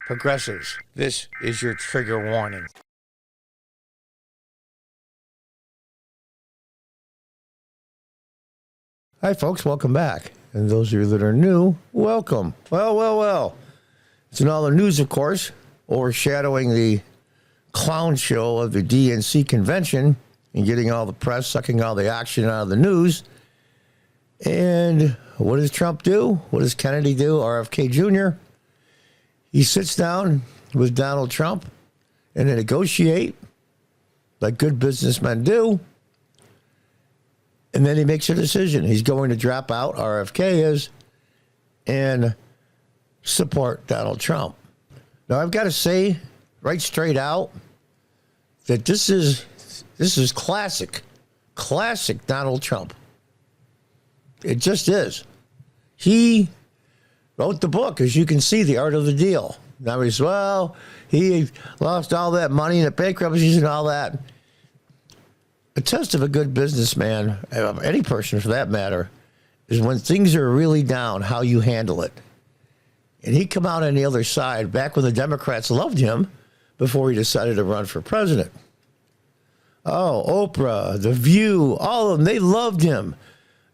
Progressives, this is your trigger warning. Hi, folks. Welcome back. And those of you that are new, welcome. Well. It's in all the news, of course, overshadowing the clown show of the DNC convention and getting all the press, sucking all the action out of the news. And what does Trump do? What does Kennedy do? RFK Jr. He sits down with Donald Trump and they negotiate like good businessmen do. And then he makes a decision. He's going to drop out, RFK is, and support Donald Trump. Now, I've got to say right straight out that this is classic Donald Trump. It just is. He wrote the book, as you can see, The Art of the Deal. Now he lost all that money in the bankruptcies and all that. A test of a good businessman, any person for that matter, is when things are really down, how you handle it. And he come out on the other side back when the Democrats loved him before he decided to run for president. Oh, Oprah, The View, all of them, they loved him.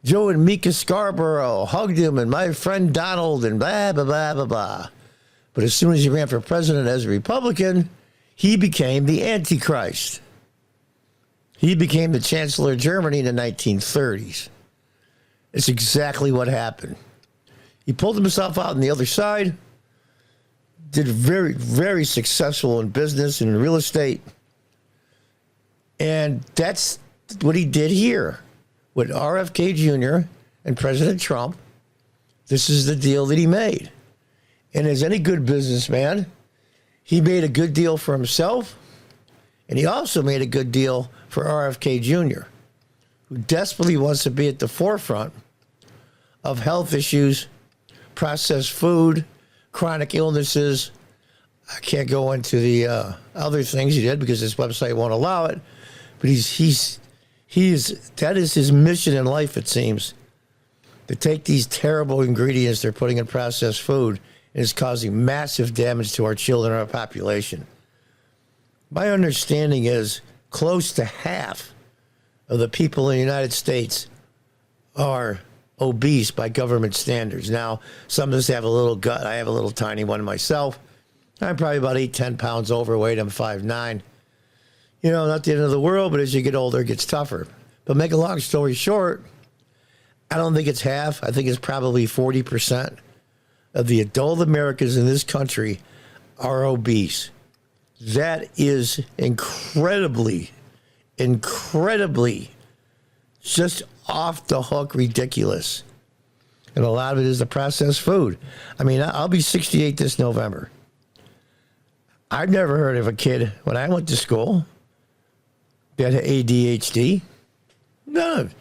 Joe and Mika Scarborough hugged him, and my friend Donald, and blah, blah, blah, blah, blah. But as soon as he ran for president as a Republican, he became the Antichrist. He became the Chancellor of Germany in the 1930s. It's exactly what happened. He pulled himself out on the other side, did very, very successful in business and in real estate. And that's what he did here with RFK Jr. and President Trump. This is the deal that he made. And as any good businessman, he made a good deal for himself, and he also made a good deal for RFK Jr., who desperately wants to be at the forefront of health issues, processed food, chronic illnesses. I can't go into the other things he did because his website won't allow it, but that is his mission in life, it seems, to take these terrible ingredients they're putting in processed food, and it's causing massive damage to our children and our population. My understanding is close to half of the people in the United States are obese by government standards. Now, some of us have a little gut. I have a little tiny one myself. I'm probably about 10 pounds overweight. I'm 5'9". You know, not the end of the world, but as you get older, it gets tougher. But make a long story short, I don't think it's half. I think it's probably 40% of the adult Americans in this country are obese. That is incredibly just off the hook ridiculous. And a lot of it is the processed food. I mean, I'll be 68 this November. I've never heard of a kid when I went to school that had ADHD. None.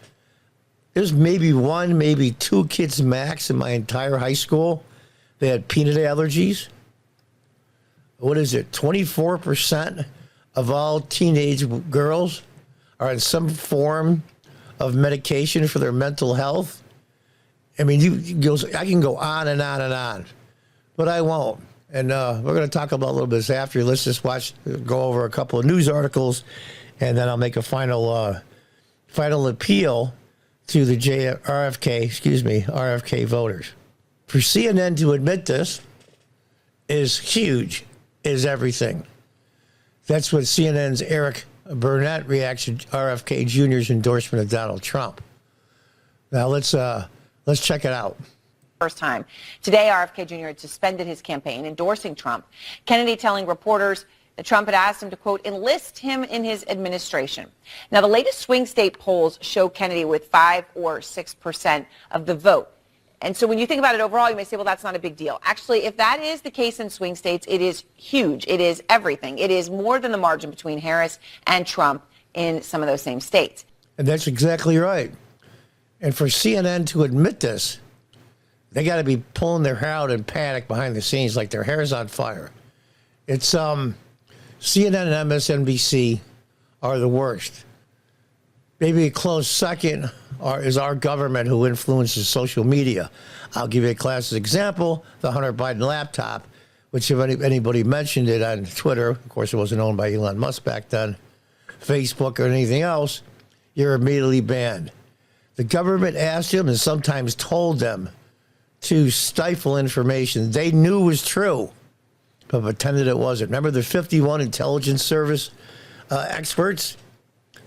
There's maybe one, maybe two kids max in my entire high school that had peanut allergies. What is it? 24% of all teenage girls are on some form of medication for their mental health. I mean, I can go on and on and on, but I won't. And we're going to talk about a little bit after. Let's just go over a couple of news articles, and then I'll make a final appeal to the RFK voters. For CNN to admit this is huge, is everything. That's what CNN's Eric Burnett reacts to RFK Jr.'s endorsement of Donald Trump. Now let's check it out. First time. Today, RFK Jr. had suspended his campaign endorsing Trump. Kennedy telling reporters that Trump had asked him to, quote, enlist him in his administration. Now, the latest swing state polls show Kennedy with 5 or 6% of the vote. And so when you think about it overall, you may say, well, that's not a big deal. Actually, if that is the case in swing states, it is huge. It is everything. It is more than the margin between Harris and Trump in some of those same states. And that's exactly right. And for CNN to admit this, they got to be pulling their hair out in panic behind the scenes like their hair's on fire. It's CNN and MSNBC are the worst. Maybe a close second is our government, who influences social media. I'll give you a classic example, the Hunter Biden laptop. which if anybody mentioned it on Twitter, of course it wasn't owned by Elon Musk back then, Facebook or anything else, you're immediately banned. The government asked them and sometimes told them to stifle information they knew was true, but pretended it wasn't. Remember the 51 intelligence service experts?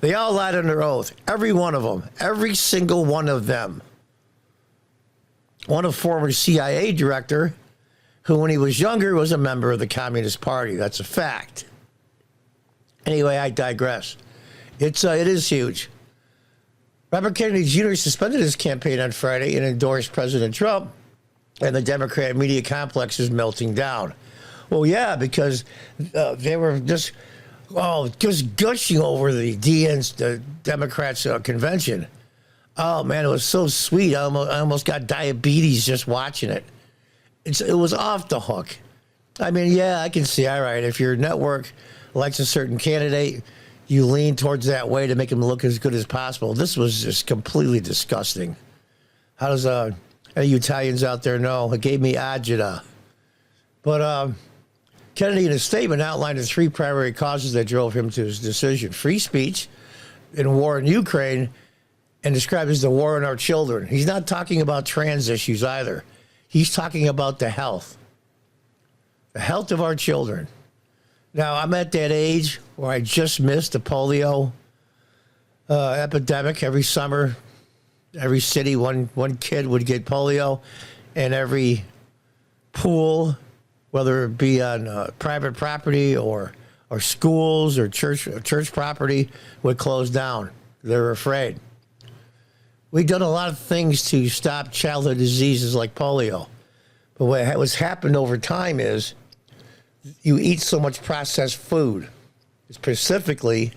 They all lied under oath. Every one of them. Every single one of them. One, a former CIA director who, when he was younger, was a member of the Communist Party. That's a fact. Anyway, I digress. It is huge. Robert Kennedy Jr. suspended his campaign on Friday and endorsed President Trump, and the Democrat media complex is melting down. Well, yeah, because they were just gushing over the Democrats' convention. Oh, man, it was so sweet. I almost got diabetes just watching it. It was off the hook. I mean, yeah, I can see, all right, if your network likes a certain candidate, you lean towards that way to make him look as good as possible. This was just completely disgusting. How does any of you Italians out there know? It gave me agita. But Kennedy, in a statement, outlined the three primary causes that drove him to his decision: free speech, and war in Ukraine, and described as the war on our children. He's not talking about trans issues either. He's talking about the health of our children. Now, I'm at that age where I just missed the polio epidemic. Every summer, every city, one kid would get polio, and every pool, whether it be on private property or schools or church property, would close down. They were afraid. We've done a lot of things to stop childhood diseases like polio. But what's happened over time is you eat so much processed food, specifically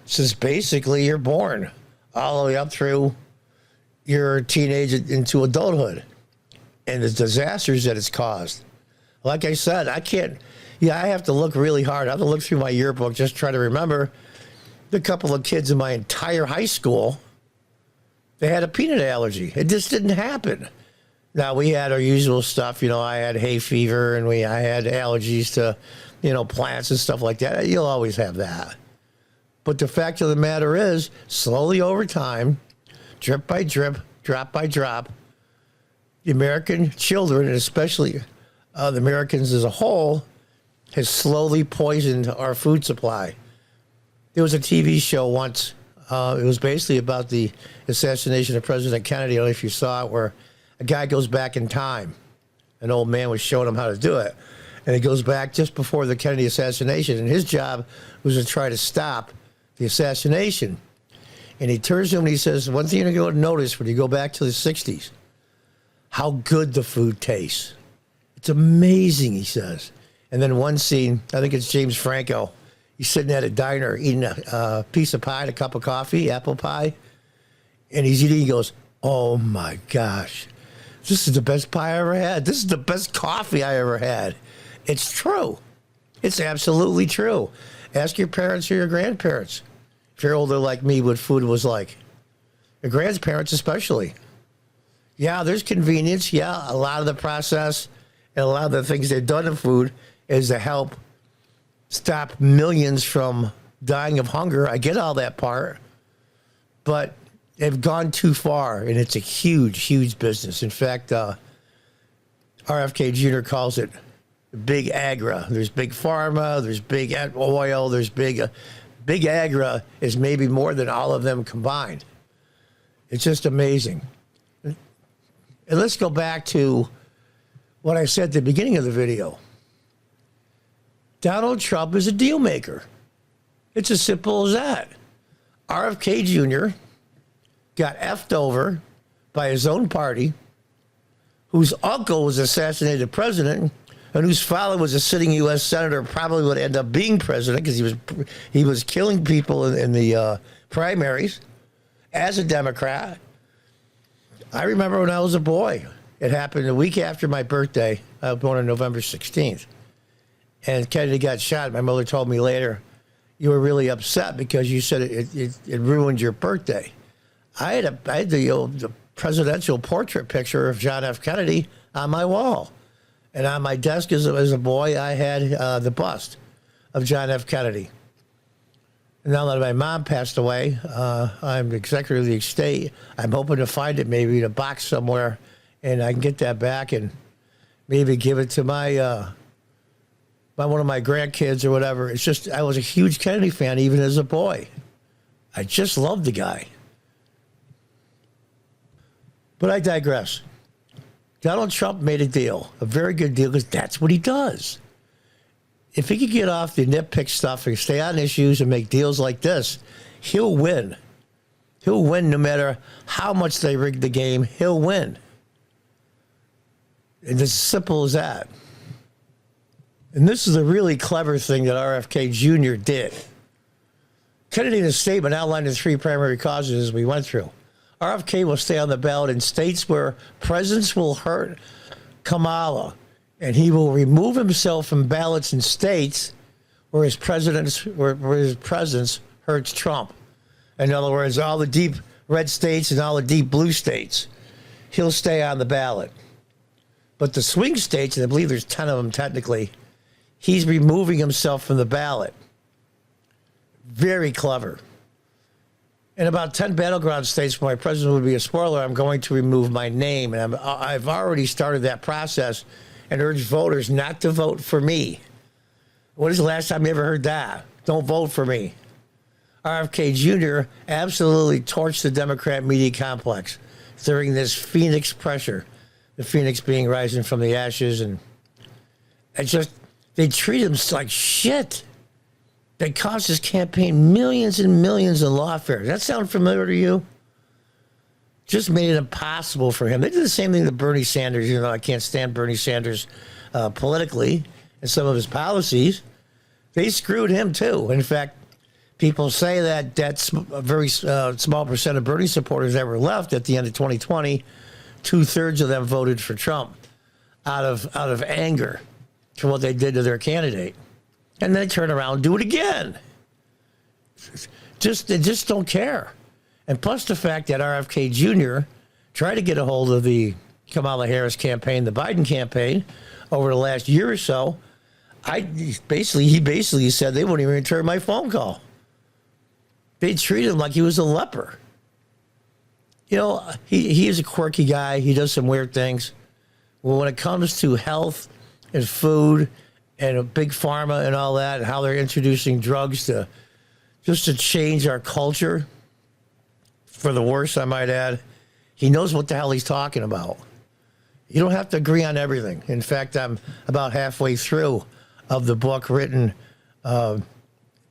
since basically you're born all the way up through your teenage into adulthood, and the disasters that it's caused. Like I said, I have to look really hard. I have to look through my yearbook, just try to remember the couple of kids in my entire high school, they had a peanut allergy. It just didn't happen. Now, we had our usual stuff. I had hay fever, and I had allergies to, plants and stuff like that. You'll always have that. But the fact of the matter is, slowly over time, drip by drip, drop by drop, the American children, and especially the Americans as a whole, has slowly poisoned our food supply. There was a TV show once. It was basically about the assassination of President Kennedy. I don't know if you saw it, where a guy goes back in time. An old man was showing him how to do it. And he goes back just before the Kennedy assassination. And his job was to try to stop the assassination. And he turns to him and he says, one thing you're going to notice when you go back to the 60s, how good the food tastes. It's amazing, he says. And then one scene, I think it's James Franco. He's sitting at a diner eating a piece of pie and a cup of coffee, apple pie. And he's eating, he goes, oh my gosh, this is the best pie I ever had. This is the best coffee I ever had. It's true. It's absolutely true. Ask your parents or your grandparents, if you're older like me, what food was like. Your grandparents especially. Yeah, there's convenience. Yeah, a lot of the process and a lot of the things they've done in food is to help stop millions from dying of hunger. I get all that part. But they've gone too far, and it's a huge, huge business. In fact, RFK Jr. calls it big agra. There's big pharma, there's big oil, there's big agra is maybe more than all of them combined. It's just amazing. And let's go back to what I said at the beginning of the video. Donald Trump is a deal maker. It's as simple as that. RFK Jr. got effed over by his own party, whose uncle was assassinated president, and whose father was a sitting U.S. senator, probably would end up being president because he was killing people in the primaries as a Democrat. I remember when I was a boy. It happened a week after my birthday. I was born on November 16th. And Kennedy got shot. My mother told me later, you were really upset because you said it ruined your birthday. I had the presidential portrait picture of John F. Kennedy on my wall. And on my desk as a boy, I had the bust of John F. Kennedy. And now that my mom passed away, I'm executive of the estate. I'm hoping to find it maybe in a box somewhere, and I can get that back and maybe give it to my one of my grandkids or whatever. It's just I was a huge Kennedy fan even as a boy. I just loved the guy. But I digress. Donald Trump made a deal, a very good deal, because that's what he does. If he could get off the nitpick stuff and stay on issues and make deals like this, he'll win. He'll win no matter how much they rig the game. He'll win. It's as simple as that. And this is a really clever thing that RFK Jr. did. Kennedy in his statement outlined the three primary causes we went through. RFK will stay on the ballot in states where presence will hurt Kamala, and he will remove himself from ballots in states where his presence hurts Trump. In other words, all the deep red states and all the deep blue states, he'll stay on the ballot. But the swing states, and I believe there's 10 of them technically, he's removing himself from the ballot. Very clever. In about 10 battleground states where my president would be a spoiler, I'm going to remove my name. And I've already started that process and urged voters not to vote for me. When is the last time you ever heard that? Don't vote for me. RFK Jr. absolutely torched the Democrat media complex during this Phoenix pressure. The Phoenix being rising from the ashes. And it's just, they treat him like shit. They cost his campaign millions and millions in lawfare. Does that sound familiar to you? Just made it impossible for him. They did the same thing to Bernie Sanders. You know, I can't stand Bernie Sanders politically and some of his policies. They screwed him too. In fact, people say that that's a very small percent of Bernie supporters that were left at the end of 2020. 2/3 of them voted for Trump out of anger for what they did to their candidate. And then turn around and do it again. They just don't care. And plus the fact that RFK Jr. tried to get a hold of the Kamala Harris campaign, the Biden campaign, over the last year or so, he basically said they wouldn't even return my phone call. They treated him like he was a leper. You know, he is a quirky guy. He does some weird things. Well, when it comes to health and food and a big pharma and all that, and how they're introducing drugs to change our culture for the worse, I might add. He knows what the hell he's talking about. You don't have to agree on everything. In fact, I'm about halfway through of the book written,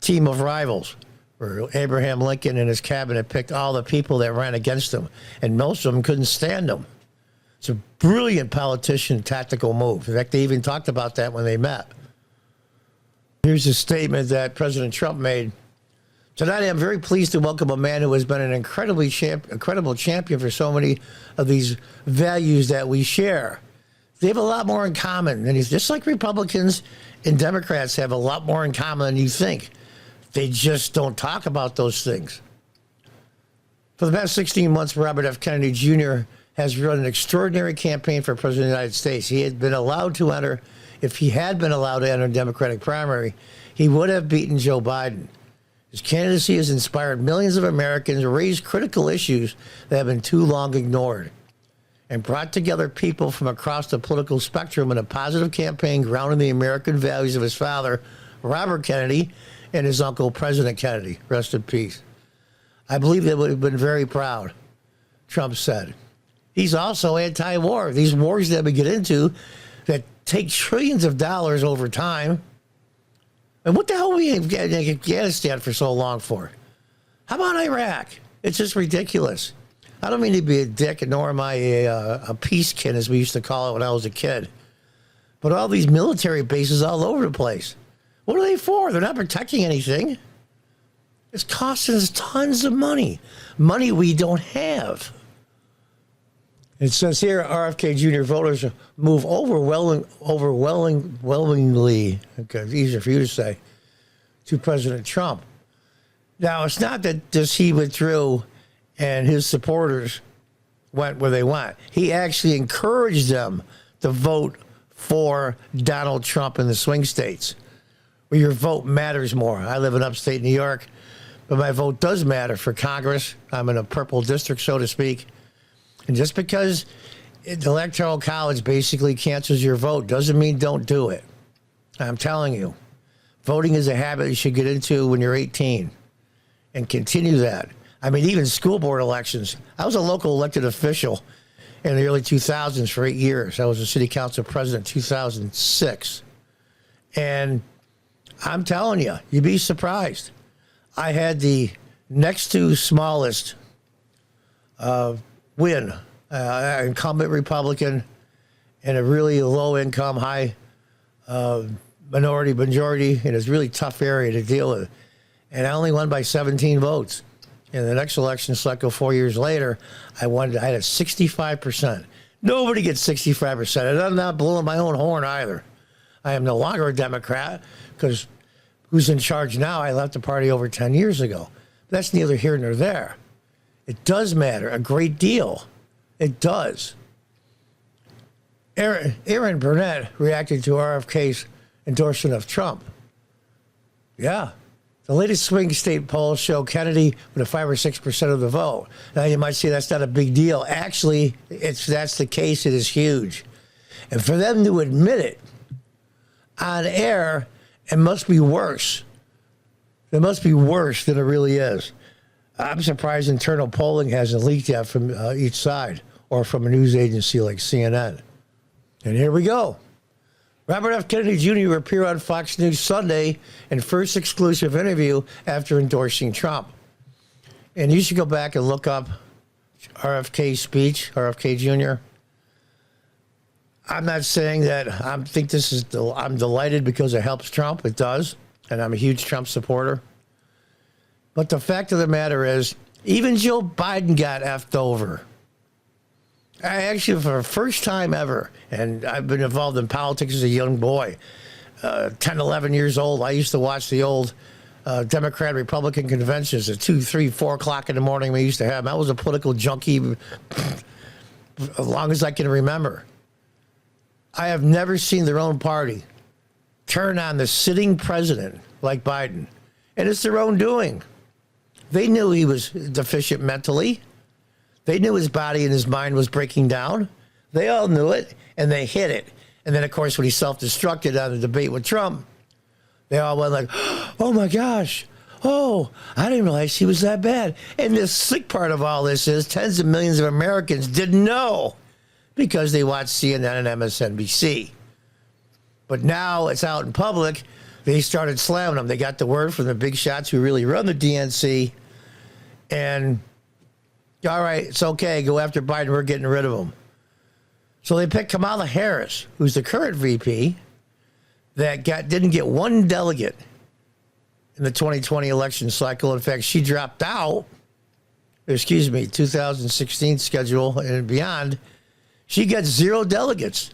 Team of Rivals, where Abraham Lincoln and his cabinet picked all the people that ran against him, and most of them couldn't stand him. It's a brilliant politician tactical move. In fact, they even talked about that when they met. Here's a statement that President Trump made. Tonight, I'm very pleased to welcome a man who has been an incredible champion for so many of these values that we share. They have a lot more in common. And he's just like Republicans and Democrats have a lot more in common than you think. They just don't talk about those things. For the past 16 months, Robert F. Kennedy Jr. has run an extraordinary campaign for President of the United States. He had been allowed to enter, if he had been allowed to enter a Democratic primary, he would have beaten Joe Biden. His candidacy has inspired millions of Americans to raise critical issues that have been too long ignored and brought together people from across the political spectrum in a positive campaign grounded in the American values of his father, Robert Kennedy, and his uncle, President Kennedy. Rest in peace. I believe they would have been very proud, Trump said. He's also anti-war. These wars that we get into that take trillions of dollars over time. And what the hell were we in Afghanistan for so long for? How about Iraq? It's just ridiculous. I don't mean to be a dick, nor am I a peacekin, as we used to call it when I was a kid. But all these military bases all over the place. What are they for? They're not protecting anything. It's costing us tons of money. Money we don't have. It says here, RFK Jr. voters move overwhelmingly, okay, it's easier for you to say, to President Trump. Now, it's not that just he withdrew and his supporters went where they went. He actually encouraged them to vote for Donald Trump in the swing states, where your vote matters more. I live in upstate New York, but my vote does matter for Congress. I'm in a purple district, so to speak. And just because the Electoral College basically cancels your vote doesn't mean don't do it. I'm telling you, voting is a habit you should get into when you're 18 and continue that. I mean, even school board elections. I was a local elected official in the early 2000s for 8 years. I was a city council president in 2006. And I'm telling you, you'd be surprised. I had the next to smallest win, incumbent Republican in a really low income, high minority majority in a really tough area to deal with. And I only won by 17 votes. In the next election cycle 4 years later, I had a 65%. Nobody gets 65%. And I'm not blowing my own horn either. I am no longer a Democrat because who's in charge now? I left the party over 10 years ago. That's neither here nor there. It does matter a great deal. It does. Aaron Burnett reacted to RFK's endorsement of Trump. Yeah. The latest swing state polls show Kennedy with a 5 or 6% of the vote. Now, you might say that's not a big deal. Actually, that's the case. It is huge. And for them to admit it on air, it must be worse. It must be worse than it really is. I'm surprised internal polling hasn't leaked yet from each side or from a news agency like CNN. And here we go. Robert F. Kennedy Jr. will appear on Fox News Sunday in first exclusive interview after endorsing Trump. And you should go back and look up RFK's speech, RFK Jr. I'm not saying that I'm delighted because it helps Trump. It does. And I'm a huge Trump supporter. But the fact of the matter is, even Joe Biden got effed over. I actually, for the first time ever, and I've been involved in politics as a young boy, 10, 11 years old, I used to watch the old Democrat Republican conventions at 2, 3, 4 o'clock in the morning we used to have them. I was a political junkie as long as I can remember. I have never seen their own party turn on the sitting president like Biden. And it's their own doing. They knew he was deficient mentally. They knew his body and his mind was breaking down. They all knew it, and they hit it. And then, of course, when he self-destructed on the debate with Trump, they all went like, oh, my gosh. Oh, I didn't realize he was that bad. And the sick part of all this is tens of millions of Americans didn't know because they watched CNN and MSNBC. But now it's out in public. They started slamming them. They got the word from the big shots who really run the DNC. And all right, it's okay. Go after Biden. We're getting rid of him. So they picked Kamala Harris, who's the current VP, that didn't get one delegate in the 2020 election cycle. In fact, she dropped out, 2016 schedule and beyond. She got 0 delegates.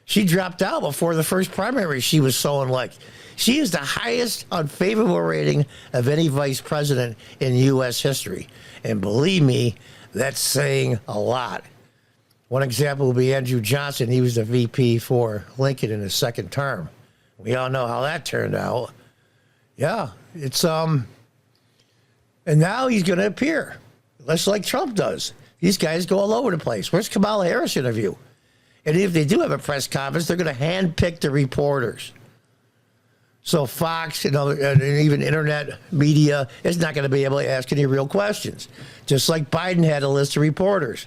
She dropped out before the first primary. She was so unlike. She is the highest unfavorable rating of any vice president in U.S. history. And believe me, that's saying a lot. One example will be Andrew Johnson. He was the VP for Lincoln in his second term. We all know how that turned out. Yeah, it's and now he's going to appear, less like Trump does. These guys go all over the place. Where's Kamala Harris interview? And if they do have a press conference, they're going to handpick the reporters. So Fox and even internet media is not going to be able to ask any real questions. Just like Biden had a list of reporters.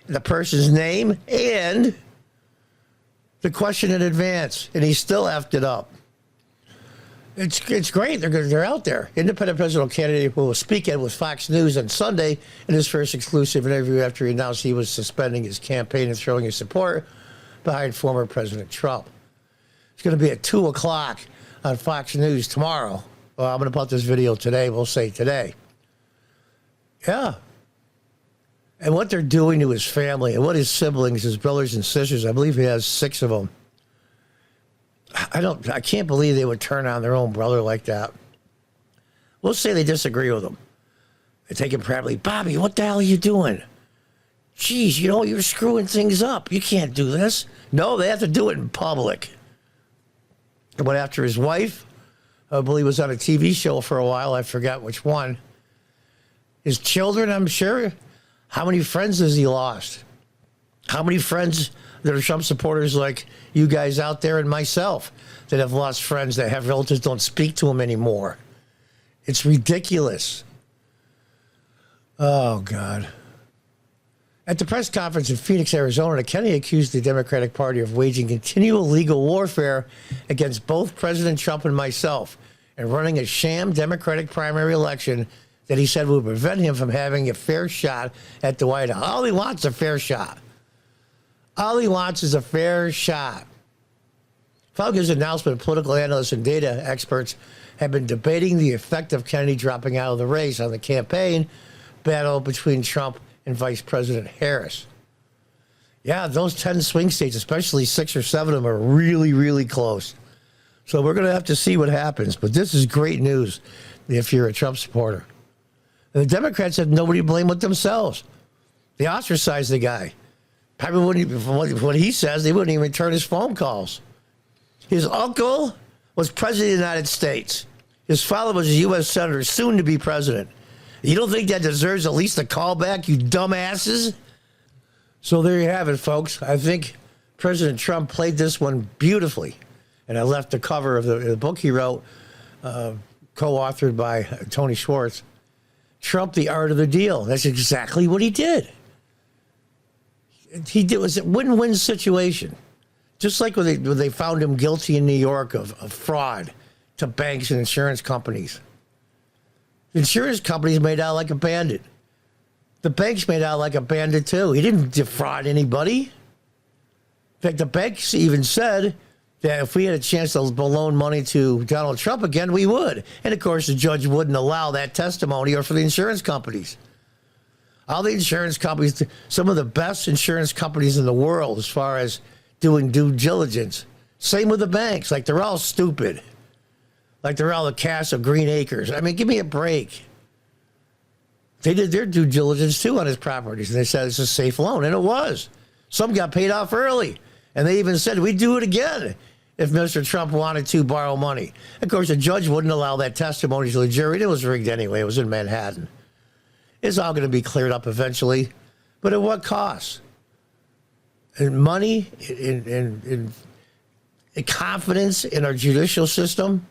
The person's name and the question in advance. And he still effed it up. It's great. They're out there. Independent presidential candidate will speak with Fox News on Sunday in his first exclusive interview after he announced he was suspending his campaign and throwing his support behind former President Trump. It's going to be at 2 o'clock on Fox News tomorrow. Well, I'm going to put this video today. We'll say today. Yeah. And what they're doing to his family and what his siblings, his brothers and sisters, I believe he has 6 of them. I can't believe they would turn on their own brother like that. We'll say they disagree with him. They take him privately. Bobby, what the hell are you doing? geez, you're screwing things up. You can't do this. No, they have to do it in public. He went after his wife. I believe was on a TV show for a while. I forgot which one. His children, I'm sure. How many friends has he lost? How many friends that are Trump supporters like you guys out there and myself that have lost friends, that have relatives don't speak to him anymore? It's ridiculous. Oh, God. At the press conference in Phoenix, Arizona, Kennedy accused the Democratic Party of waging continual legal warfare against both President Trump and myself and running a sham Democratic primary election that he said would prevent him from having a fair shot at the White House. All he wants is a fair shot. All he wants is a fair shot. Following his announcement, political analysts and data experts have been debating the effect of Kennedy dropping out of the race on the campaign battle between Trump and Vice President Harris. Yeah, those 10 swing states, especially 6 or 7 of them, are really, really close. So we're going to have to see what happens. But this is great news if you're a Trump supporter. And the Democrats have nobody to blame but themselves. They ostracized the guy. Probably wouldn't, from what he says, they wouldn't even return his phone calls. His uncle was president of the United States. His father was a U.S. senator, soon to be president. You don't think that deserves at least a callback, you dumbasses? So there you have it, folks. I think President Trump played this one beautifully. And I left the cover of the book he wrote, co-authored by Tony Schwartz, Trump, The Art of the Deal. That's exactly what he did. He did, it was a win-win situation. Just like when they found him guilty in New York of fraud to banks and insurance companies. The insurance companies made out like a bandit. The banks made out like a bandit, too. He didn't defraud anybody. In fact, the banks even said that if we had a chance to loan money to Donald Trump again, we would. And, of course, the judge wouldn't allow that testimony or for the insurance companies. All the insurance companies, some of the best insurance companies in the world as far as doing due diligence. Same with the banks. Like, they're all stupid. Like they're all the cast of Green Acres. I mean, give me a break. They did their due diligence, too, on his properties. And they said it's a safe loan. And it was. Some got paid off early. And they even said, we'd do it again if Mr. Trump wanted to borrow money. Of course, the judge wouldn't allow that testimony to the jury. It was rigged anyway. It was in Manhattan. It's all going to be cleared up eventually. But at what cost? And money, in confidence in our judicial system.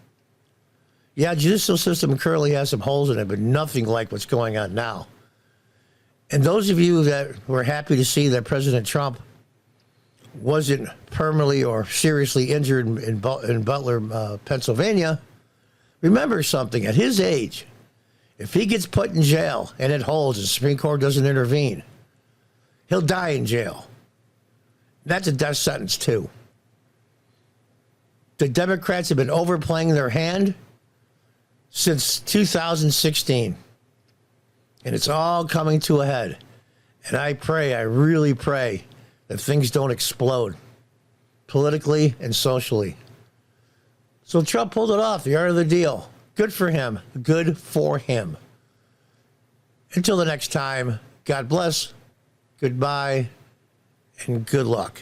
Yeah, judicial system currently has some holes in it, but nothing like what's going on now. And those of you that were happy to see that President Trump wasn't permanently or seriously injured in Butler, Pennsylvania, remember something. At his age, if he gets put in jail and it holds, the Supreme Court doesn't intervene, he'll die in jail. That's a death sentence, too. The Democrats have been overplaying their hand since 2016. And it's all coming to a head. And I really pray that things don't explode politically and socially. So Trump pulled it off, the art of the deal. Good for him. Good for him. Until the next time, God bless, goodbye, and good luck.